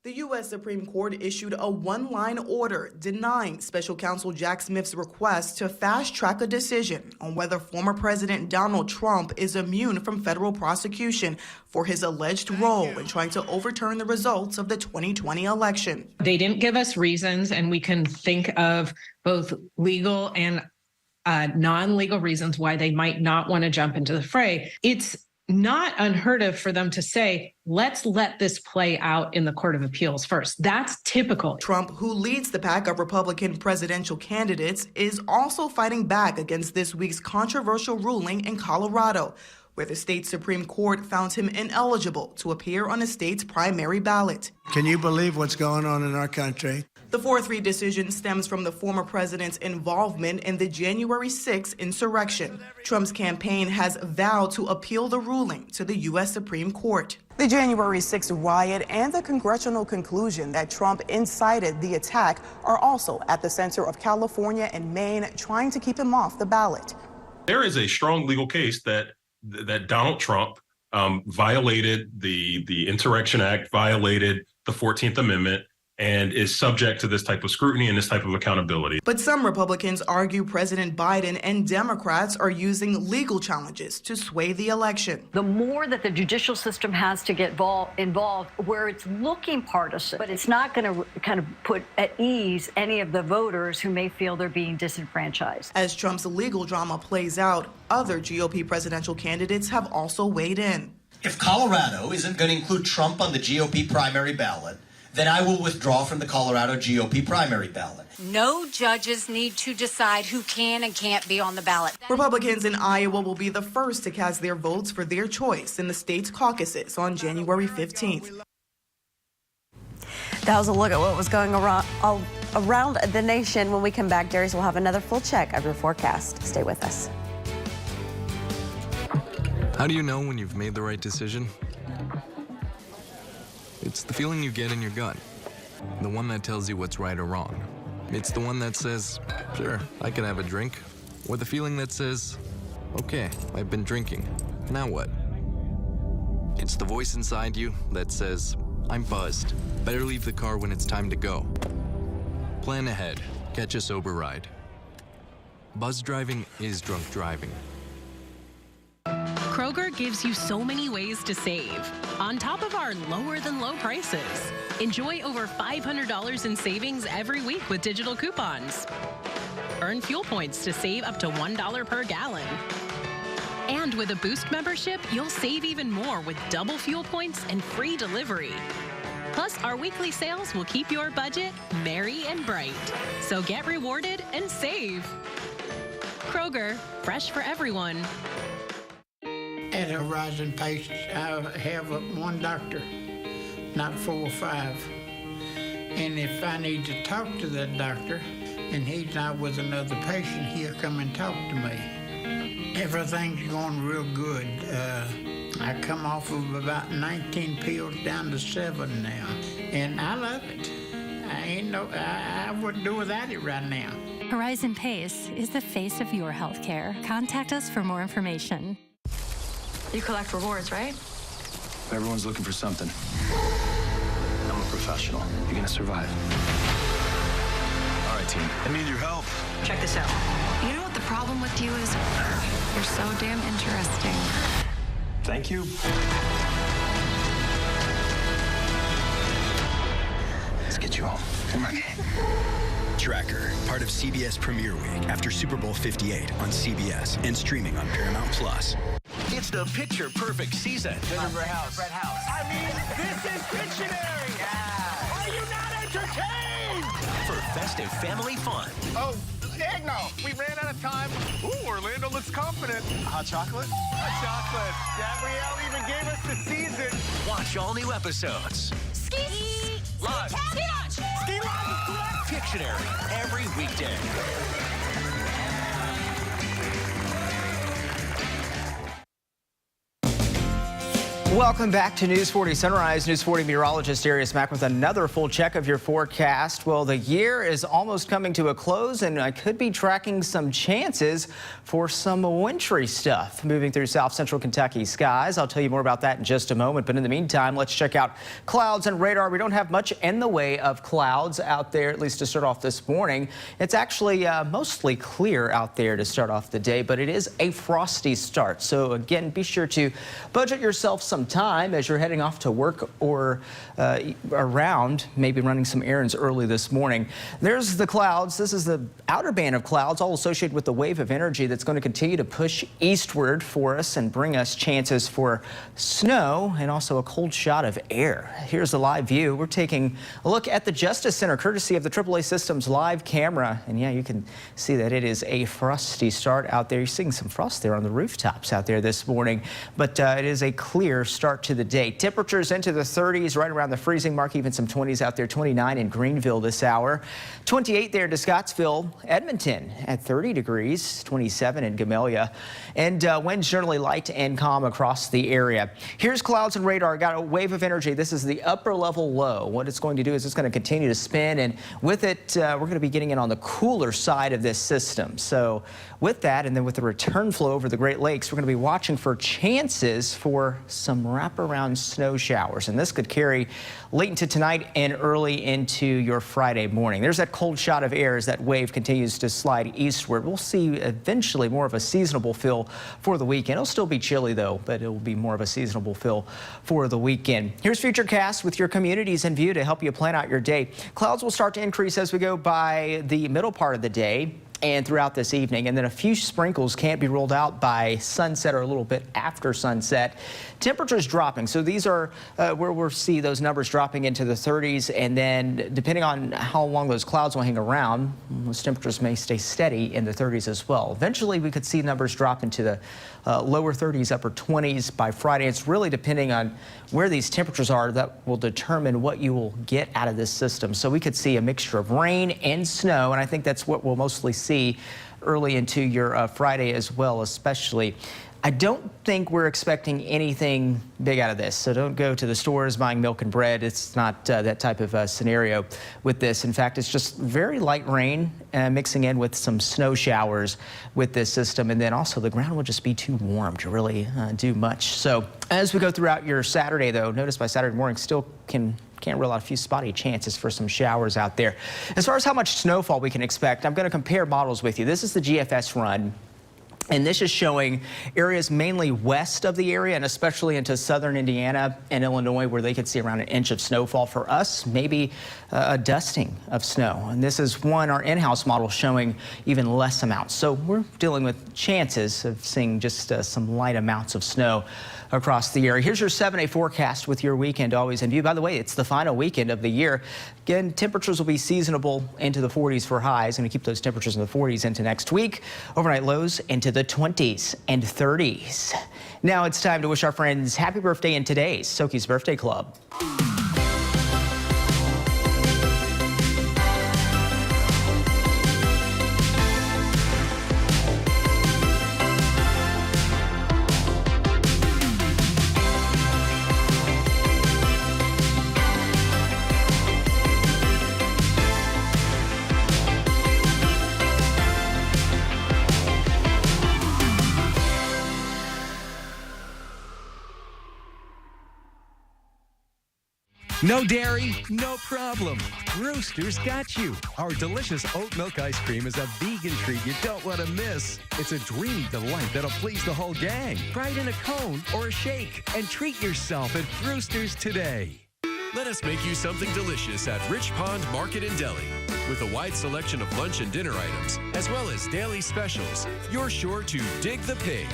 The U.S. Supreme Court issued a one-line order denying Special Counsel Jack Smith's request to fast-track a decision on whether former President Donald Trump is immune from federal prosecution for his alleged role in trying to overturn the results of the 2020 election. They didn't give us reasons, and we can think of both legal and non-legal reasons why they might not want to jump into the fray. It's not unheard of for them to say, let's let this play out in the Court of Appeals first. That's typical. Trump, who leads the pack of Republican presidential candidates, is also fighting back against this week's controversial ruling in Colorado, where the state Supreme Court found him ineligible to appear on the state's primary ballot. Can you believe what's going on in our country? The 4-3 decision stems from the former president's involvement in the January 6th insurrection. Trump's campaign has vowed to appeal the ruling to the U.S. Supreme Court. The January 6th riot and the congressional conclusion that Trump incited the attack are also at the center of California and Maine trying to keep him off the ballot. There is a strong legal case that Donald Trump violated the Insurrection Act, violated the 14th Amendment, and is subject to this type of scrutiny and this type of accountability. But some Republicans argue President Biden and Democrats are using legal challenges to sway the election. The more that the judicial system has to get involved where it's looking partisan, but it's not going to kind of put at ease any of the voters who may feel they're being disenfranchised. As Trump's legal drama plays out, other GOP presidential candidates have also weighed in. If Colorado isn't going to include Trump on the GOP primary ballot, then I will withdraw from the Colorado GOP primary ballot. No judges need to decide who can and can't be on the ballot. Republicans in Iowa will be the first to cast their votes for their choice in the state's caucuses on January 15th. That was a look at what was going around the nation. When we come back, Darius will have another full check of your forecast. Stay with us. How do you know when you've made the right decision? It's the feeling you get in your gut. The one that tells you what's right or wrong. It's the one that says, sure, I can have a drink. Or the feeling that says, okay, I've been drinking. Now what? It's the voice inside you that says, I'm buzzed. Better leave the car when it's time to go. Plan ahead. Catch a sober ride. Buzz driving is drunk driving. Kroger gives you so many ways to save. On top of our lower than low prices, enjoy over $500 in savings every week with digital coupons. Earn fuel points to save up to $1 per gallon. And with a Boost membership, you'll save even more with double fuel points and free delivery. Plus, our weekly sales will keep your budget merry and bright. So get rewarded and save. Kroger, fresh for everyone. At Horizon Pace, I have one doctor, not 4 or 5. And if I need to talk to that doctor and he's not with another patient, he'll come and talk to me. Everything's going real good. I come off of about 19 pills down to 7 now, and I love it. I wouldn't do without it right now. Horizon Pace is the face of your healthcare. Contact us for more information. You collect rewards, right? Everyone's looking for something. I'm a professional. You're gonna survive. All right, team. I need your help. Check this out. You know what the problem with you is? You're so damn interesting. Thank you. Let's get you home. Come on. Tracker, part of CBS Premiere Week after Super Bowl 58 on CBS and streaming on Paramount Plus. It's the picture-perfect season. Gingerbread house. I mean, this is Pictionary. Yeah. Are you not entertained? For festive family fun. Oh, eggnog. We ran out of time. Ooh, Orlando looks confident. Hot chocolate? Hot chocolate. Gabrielle even gave us the season. Watch all new episodes. Ski Lodge. Ski Lodge. Ski Lodge. Pictionary every weekday. Welcome back to News 40 Sunrise. News 40 meteorologist Darius Mack with another full check of your forecast. Well, the year is almost coming to a close, and I could be tracking some chances for some wintry stuff moving through south central Kentucky skies. I'll tell you more about that in just a moment. But in the meantime, let's check out clouds and radar. We don't have much in the way of clouds out there, at least to start off this morning. It's actually mostly clear out there to start off the day, but it is a frosty start. So again, be sure to budget yourself some time as you're heading off to work or around, maybe running some errands early this morning. There's the clouds. This is the outer band of clouds, all associated with the wave of energy that's going to continue to push eastward for us and bring us chances for snow and also a cold shot of air. Here's the live view. We're taking a look at the Justice Center, courtesy of the AAA Systems live camera. And yeah, you can see that it is a frosty start out there. You're seeing some frost there on the rooftops out there this morning, but it is a clear start to the day. Temperatures into the 30s, right around the freezing mark, even some 20s out there. 29 in Greenville this hour, 28 there to Scottsville, Edmonton at 30 degrees, 27 in Gamelia, and winds generally light and calm across the area. Here's clouds and radar. Got a wave of energy. This is the upper level low. What it's going to do is it's going to continue to spin, and with it, we're going to be getting in on the cooler side of this system. So with that, and then with the return flow over the Great Lakes, we're going to be watching for chances for some wraparound snow showers, and this could carry late into tonight and early into your Friday morning. There's that cold shot of air as that wave continues to slide eastward. We'll see eventually more of a seasonable feel for the weekend. It'll still be chilly though, but it will be more of a seasonable feel for the weekend. Here's Futurecast with your communities in view to help you plan out your day. Clouds will start to increase as we go by the middle part of the day and throughout this evening, and then a few sprinkles can't be ruled out by sunset or a little bit after sunset. Temperatures dropping, so these are where we'll see those numbers dropping into the 30s, and then depending on how long those clouds will hang around, those temperatures may stay steady in the 30s as well. Eventually we could see numbers drop into the lower 30s, upper 20s by Friday. It's really depending on where these temperatures are that will determine what you will get out of this system. So we could see a mixture of rain and snow, and I think that's what we'll mostly see see early into your Friday as well, especially. I don't think we're expecting anything big out of this, so don't go to the stores buying milk and bread. It's not that type of scenario with this. In fact, it's just very light rain mixing in with some snow showers with this system, and then also the ground will just be too warm to really do much. So as we go throughout your Saturday, though, notice by Saturday morning still can't rule out a few spotty chances for some showers out there. As far as how much snowfall we can expect, I'm going to compare models with you. This is the GFS run. And this is showing areas mainly west of the area and especially into southern Indiana and Illinois where they could see around an inch of snowfall. For us, maybe a dusting of snow. And this is our in-house model showing even less amounts. So we're dealing with chances of seeing just some light amounts of snow across the area. Here's your 7-day forecast with your weekend always in view. By the way, it's the final weekend of the year. Again, temperatures will be seasonable into the 40s for highs. Going to keep those temperatures in the 40s into next week. Overnight lows into the 20s and 30s. Now it's time to wish our friends happy birthday in today's Soki's Birthday Club. No dairy, no problem. Rooster's got you. Our delicious oat milk ice cream is a vegan treat you don't want to miss. It's a dreamy delight that'll please the whole gang. Try it in a cone or a shake and treat yourself at Rooster's today. Let us make you something delicious at Rich Pond Market and Deli. With a wide selection of lunch and dinner items, as well as daily specials, you're sure to dig the pig,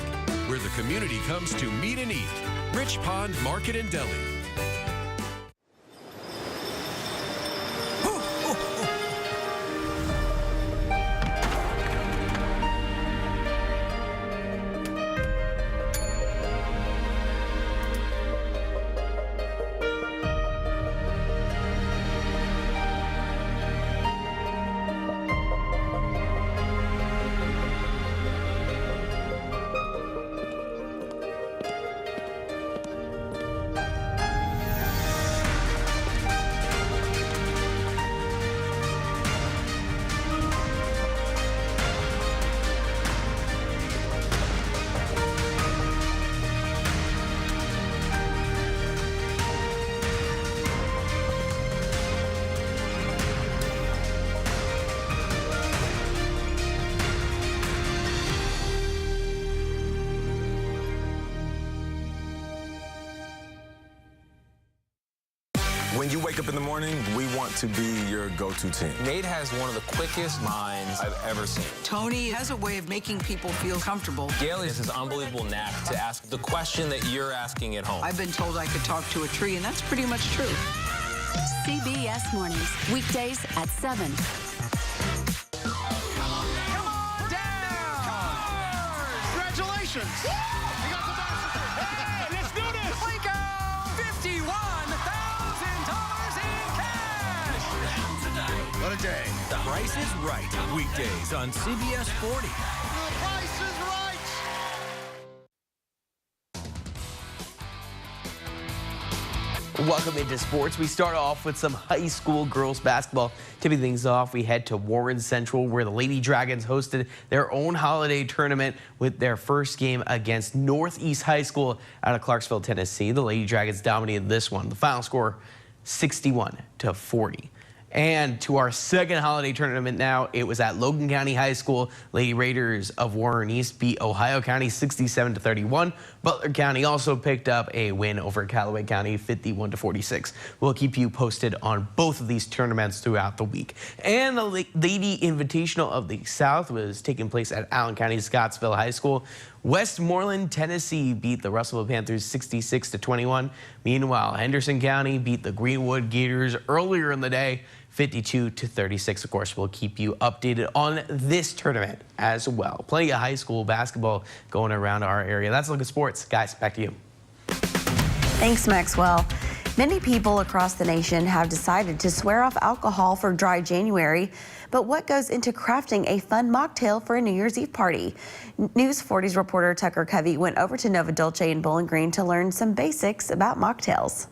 where the community comes to meet and eat. Rich Pond Market and Deli. When you wake up in the morning, we want to be your go-to team. Nate has one of the quickest minds I've ever seen. Tony has a way of making people feel comfortable. Gail has his unbelievable knack to ask the question that you're asking at home. I've been told I could talk to a tree, and that's pretty much true. CBS Mornings, weekdays at 7. Congratulations! You got the best. Hey, let's do this! Lincoln! $51,000 in cash! What a day. The Price is Right. Weekdays on CBS 40. The Price is Right! Welcome into sports. We start off with some high school girls basketball. Tipping things off, we head to Warren Central, where the Lady Dragons hosted their own holiday tournament with their first game against Northeast High School out of Clarksville, Tennessee. The Lady Dragons dominated this one. The final score, 61-40. And to our second holiday tournament now, it was at Logan County High School. Lady Raiders of Warren East beat Ohio County 67-31. Butler County also picked up a win over Callaway County 51-46. We'll keep you posted on both of these tournaments throughout the week. And the Lady Invitational of the South was taking place at Allen County Scottsville High School. Westmoreland, Tennessee beat the Russellville Panthers 66-21. Meanwhile, Henderson County beat the Greenwood Gators earlier in the day 52-36. Of course, we'll keep you updated on this tournament as well. Plenty of high school basketball going around our area. That's a look at sports. Guys, back to you. Thanks, Maxwell. Many people across the nation have decided to swear off alcohol for dry January, but what goes into crafting a fun mocktail for a New Year's Eve party? News 40's reporter Tucker Covey went over to Nova Dolce in Bowling Green to learn some basics about mocktails.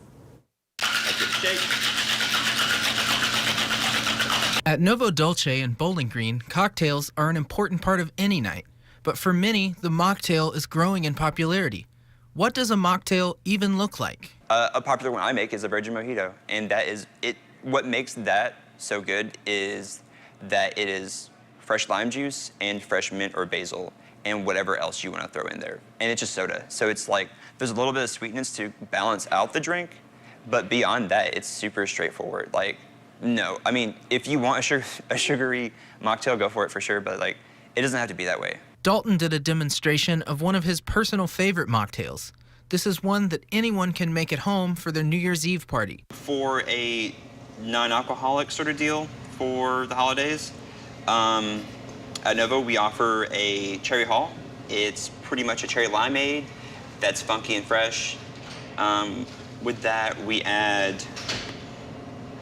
At Nova Dolce in Bowling Green, cocktails are an important part of any night, but for many, the mocktail is growing in popularity. What does a mocktail even look like? A popular one I make is a virgin mojito, and that is it. What makes that so good is that it is fresh lime juice and fresh mint or basil and whatever else you want to throw in there. And it's just soda. So it's like there's a little bit of sweetness to balance out the drink, but beyond that, it's super straightforward. Like, no, I mean, if you want a sugary mocktail, go for it for sure, but like, it doesn't have to be that way. Dalton did a demonstration of one of his personal favorite mocktails. This is one that anyone can make at home for their New Year's Eve party. For a non-alcoholic sort of deal for the holidays, at Nova we offer a cherry hall. It's pretty much a cherry limeade that's funky and fresh. With that, we add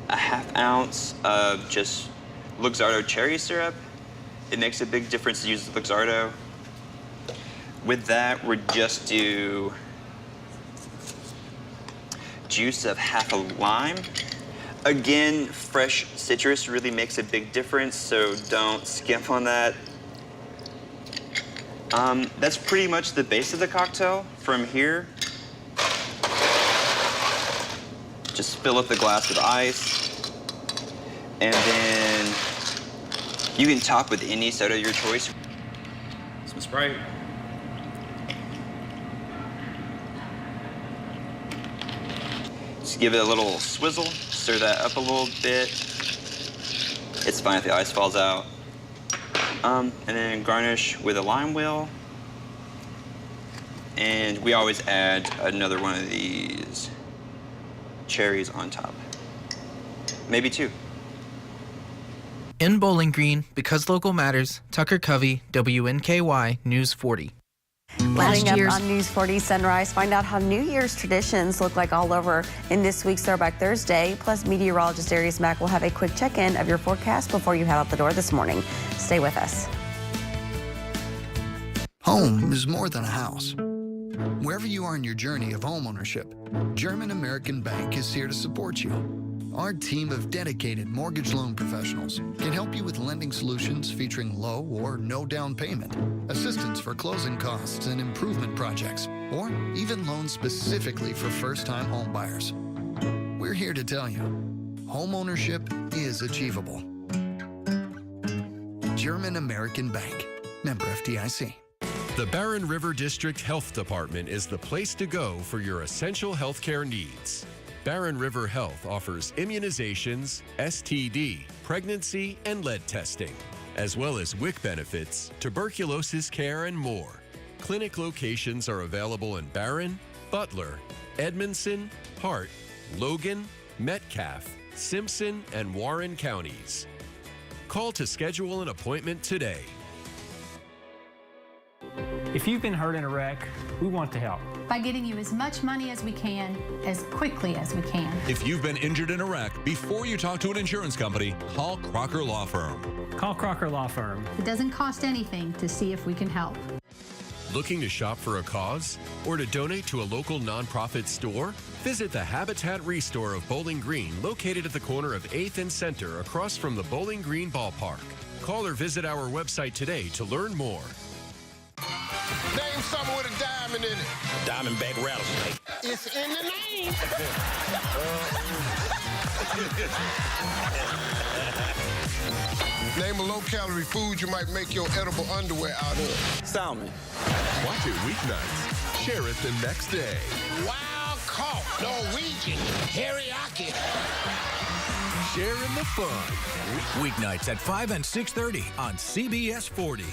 a ½ ounce of just Luxardo cherry syrup. It makes a big difference to use the Luxardo. With that, we just do juice of ½ a lime. Again, fresh citrus really makes a big difference, so don't skimp on that. That's pretty much the base of the cocktail. From here, just fill up the glass with ice, and then you can top with any soda of your choice. Some Sprite. Just give it a little swizzle, stir that up a little bit. It's fine if the ice falls out. And then garnish with a lime wheel. And we always add another one of these cherries on top. Maybe 2. In Bowling Green, because local matters, Tucker Covey, WNKY News 40. Coming up on News 40 Sunrise, find out how New Year's traditions look like all over in this week's Throwback Thursday. Plus, meteorologist Darius Mack will have a quick check-in of your forecast before you head out the door this morning. Stay with us. Home is more than a house. Wherever you are in your journey of homeownership, German American Bank is here to support you. Our team of dedicated mortgage loan professionals can help you with lending solutions featuring low or no down payment, assistance for closing costs and improvement projects, or even loans specifically for first-time home buyers. We're here to tell you, homeownership is achievable. German American Bank, member FDIC. The Barren River District Health Department is the place to go for your essential healthcare needs. Barren River Health offers immunizations, STD, pregnancy, and lead testing, as well as WIC benefits, tuberculosis care, and more. Clinic locations are available in Barren, Butler, Edmondson, Hart, Logan, Metcalfe, Simpson, and Warren counties. Call to schedule an appointment today. If you've been hurt in a wreck, we want to help. By getting you as much money as we can, as quickly as we can. If you've been injured in a wreck, before you talk to an insurance company, call Crocker Law Firm. Call Crocker Law Firm. It doesn't cost anything to see if we can help. Looking to shop for a cause or to donate to a local nonprofit store? Visit the Habitat Restore of Bowling Green, located at the corner of 8th and Center across from the Bowling Green Ballpark. Call or visit our website today to learn more. Name something with a diamond in it. Diamondback rattlesnake. It's in the name. Name a low-calorie food you might make your edible underwear out of. Salmon. Watch it weeknights. Share it the next day. Wild caught Norwegian teriyaki. Sharing the fun. Weeknights at 5 and 6:30 on CBS 40.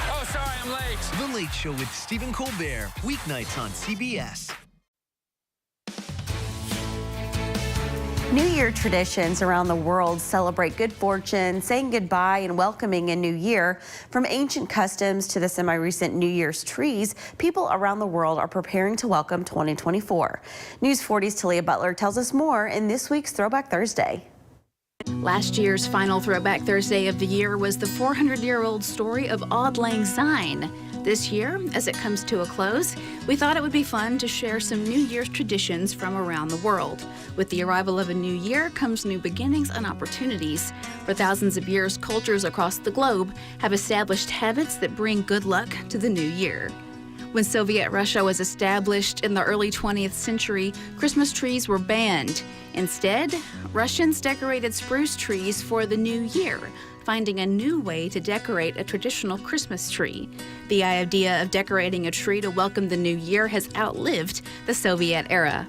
Oh, sorry, I'm late. The Late Show with Stephen Colbert. Weeknights on CBS. New Year traditions around the world celebrate good fortune, saying goodbye and welcoming a new year. From ancient customs to the semi-recent New Year's trees, people around the world are preparing to welcome 2024. News 40's Talia Butler tells us more in this week's Throwback Thursday. Last year's final Throwback Thursday of the year was the 400-year-old story of Auld Lang Syne. This year, as it comes to a close, we thought it would be fun to share some New Year's traditions from around the world. With the arrival of a new year comes new beginnings and opportunities. For thousands of years, cultures across the globe have established habits that bring good luck to the new year. When Soviet Russia was established in the early 20th century, Christmas trees were banned. Instead, Russians decorated spruce trees for the new year, finding a new way to decorate a traditional Christmas tree. The idea of decorating a tree to welcome the new year has outlived the Soviet era.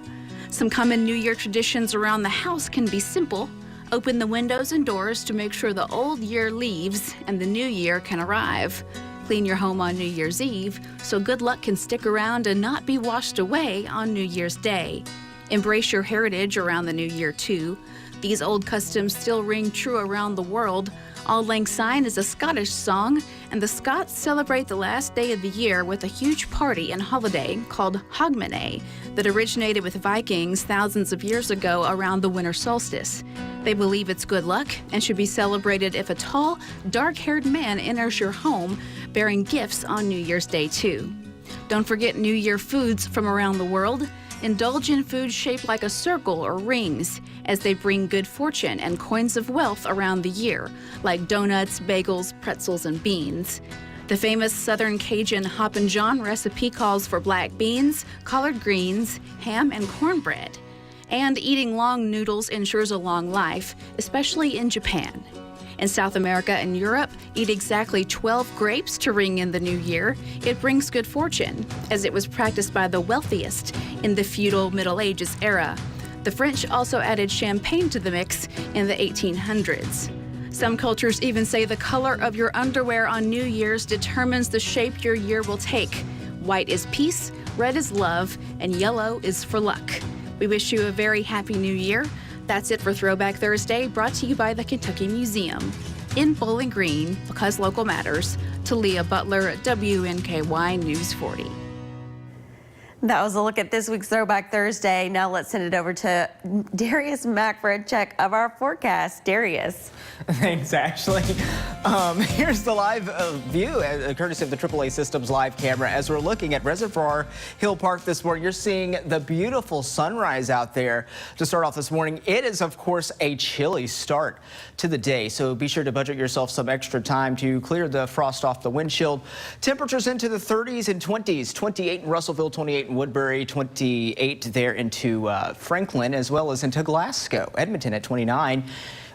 Some common New Year traditions around the house can be simple. Open the windows and doors to make sure the old year leaves and the new year can arrive. Clean your home on New Year's Eve so good luck can stick around and not be washed away on New Year's Day. Embrace your heritage around the new year, too. These old customs still ring true around the world. Auld Lang Syne is a Scottish song, and the Scots celebrate the last day of the year with a huge party and holiday called Hogmanay that originated with Vikings thousands of years ago around the winter solstice. They believe it's good luck and should be celebrated if a tall, dark-haired man enters your home bearing gifts on New Year's Day, too. Don't forget New Year foods from around the world. Indulge in foods shaped like a circle or rings, as they bring good fortune and coins of wealth around the year, like donuts, bagels, pretzels, and beans. The famous Southern Cajun Hoppin' John recipe calls for black beans, collard greens, ham, and cornbread. And eating long noodles ensures a long life, especially in Japan. In South America and Europe, eat exactly 12 grapes to ring in the new year. It brings good fortune, as it was practiced by the wealthiest in the feudal Middle Ages era. The French also added champagne to the mix in the 1800s. Some cultures even say the color of your underwear on New Year's determines the shape your year will take. White is peace, red is love, and yellow is for luck. We wish you a very happy new year. That's it for Throwback Thursday, brought to you by the Kentucky Museum. In Bowling Green, because local matters, Talia Butler, WNKY News 40. That was a look at this week's Throwback Thursday. Now let's send it over to Darius Mack for a check of our forecast. Darius. Thanks, Ashley. Here's the live view, courtesy of the AAA Systems live camera. As we're looking at Reservoir Hill Park this morning, you're seeing the beautiful sunrise out there to start off this morning. It is, of course, a chilly start to the day, so be sure to budget yourself some extra time to clear the frost off the windshield. Temperatures into the 30s and 20s, 28 in Russellville, 28 in Woodbury, 28 there into Franklin, as well as into Glasgow. Edmonton at 29.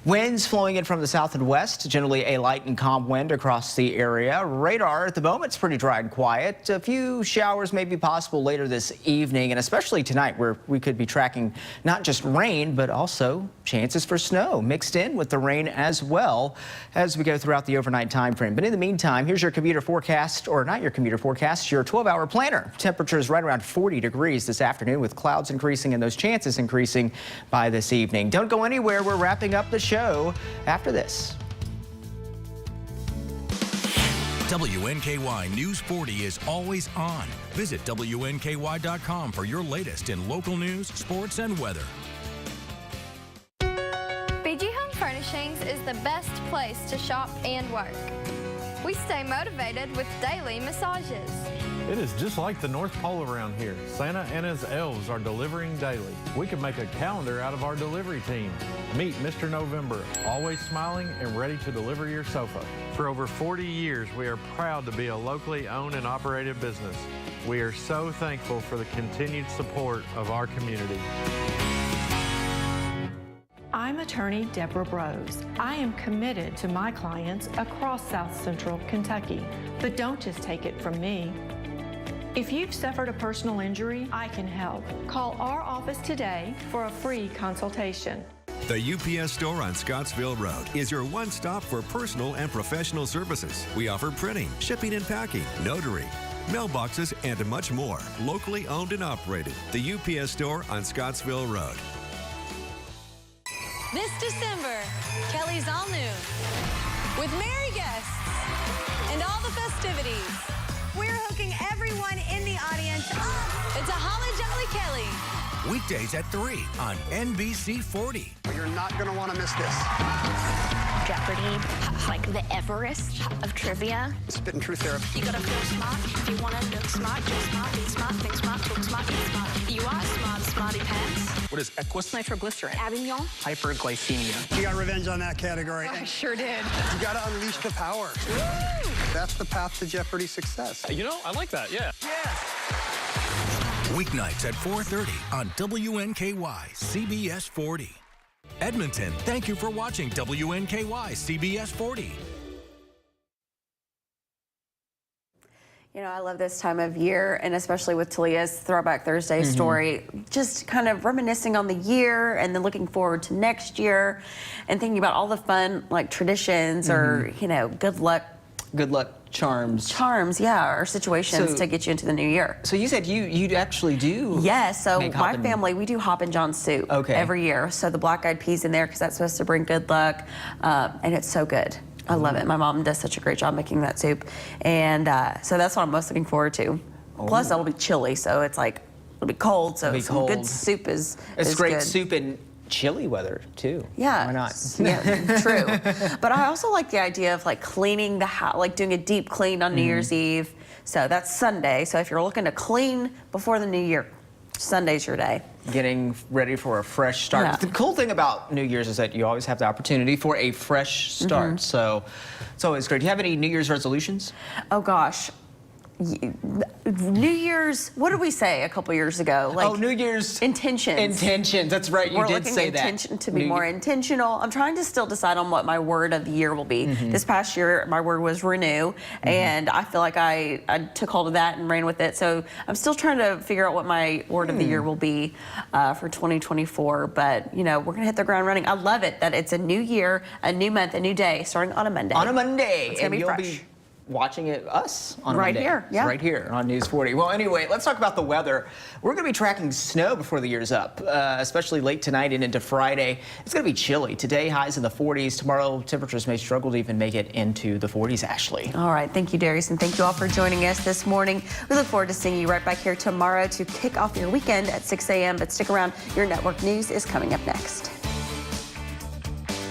Winds flowing in from the south and west, generally a light and calm wind across the area. Radar at the moment is pretty dry and quiet. A few showers may be possible later this evening, and especially tonight, where we could be tracking not just rain, but also chances for snow mixed in with the rain as well as we go throughout the overnight time frame. But in the meantime, here's your commuter forecast, or not your commuter forecast, your 12-hour planner. Temperatures right around 40 degrees this afternoon, with clouds increasing and those chances increasing by this evening. Don't go anywhere. We're wrapping up the show after this. WNKY News 40 is always on. Visit WNKY.com for your latest in local news, sports, and weather. BG Home Furnishings is the best place to shop and work. We stay motivated with daily massages. It is just like the North Pole around here. Santa and his elves are delivering daily. We can make a calendar out of our delivery team. Meet Mr. November, always smiling and ready to deliver your sofa. For over 40 years, we are proud to be a locally owned and operated business. We are so thankful for the continued support of our community. I'm attorney Deborah Brose. I am committed to my clients across South Central Kentucky. But don't just take it from me. If you've suffered a personal injury, I can help. Call our office today for a free consultation. The UPS store on Scottsville Road is your one-stop for personal and professional services. We offer printing, shipping and packing, notary, mailboxes, and much more. Locally owned and operated. The UPS store on Scottsville Road. December, Kelly's All New. With merry guests and all the festivities, we're hooking everyone in the audience up. It's a Holly Jolly Kelly. Weekdays at 3 on NBC 40. You're not going to want to miss this. Jeopardy, like the Everest of trivia. Spit and truth therapy. You gotta feel smart. If you wanna look smart, dress smart, be smart, think smart, talk smart, be smart. You are smart, smarty pants. What is Equus? Nitroglycerin. Avignon. Hyperglycemia. You got revenge on that category. I sure did. You got to unleash the power. Woo! That's the path to Jeopardy success. You know, I like that, yeah. Weeknights at 4:30 on WNKY CBS 40. Edmonton, thank you for watching WNKY CBS 40. You know, I love this time of year, and especially with Talia's Throwback Thursday story, just kind of reminiscing on the year and then looking forward to next year and thinking about all the fun, like, traditions or, you know, good luck charms, yeah, or situations to get you into the new year. So you said you actually do. Yes, so my family, we do Hoppin' John's soup every year. So the black-eyed peas in there because that's supposed to bring good luck, and it's so good. I love it. My mom does such a great job making that soup, and so that's what I'm most looking forward to. Plus, it'll be chilly, so it's like it'll be cold. So some good soup is great good. soup in chilly weather too. Yeah. Why not? Yeah, true. But I also like the idea of like cleaning the house, like doing a deep clean on New Year's Eve. So that's Sunday. So if you're looking to clean before the new year, Sunday's your day. Getting ready for a fresh start. Yeah. The cool thing about New Year's is that you always have the opportunity for a fresh start. So it's always great. Do you have any New Year's resolutions? Oh gosh. New Year's, what did we say a couple years ago? Like, New Year's intentions. Intentions, that's right. You did say that. To be more intentional. I'm trying to still decide on what my word of the year will be. This past year, my word was renew, and I feel like I took hold of that and ran with it. So I'm still trying to figure out what my word of the year will be for 2024. But, you know, we're going to hit the ground running. I love it that it's a new year, a new month, a new day, starting on a Monday. On a Monday. It's going to be fresh. Watching us on right Monday. Here, yeah. Right here on News 40. Well, anyway, let's talk about the weather. We're going to be tracking snow before the year's up, especially late tonight and into Friday. It's going to be chilly. Today, highs in the 40s. Tomorrow, temperatures may struggle to even make it into the 40s, Ashley. All right. Thank you, Darius, and thank you all for joining us this morning. We look forward to seeing you right back here tomorrow to kick off your weekend at 6 a.m. But stick around. Your network news is coming up next.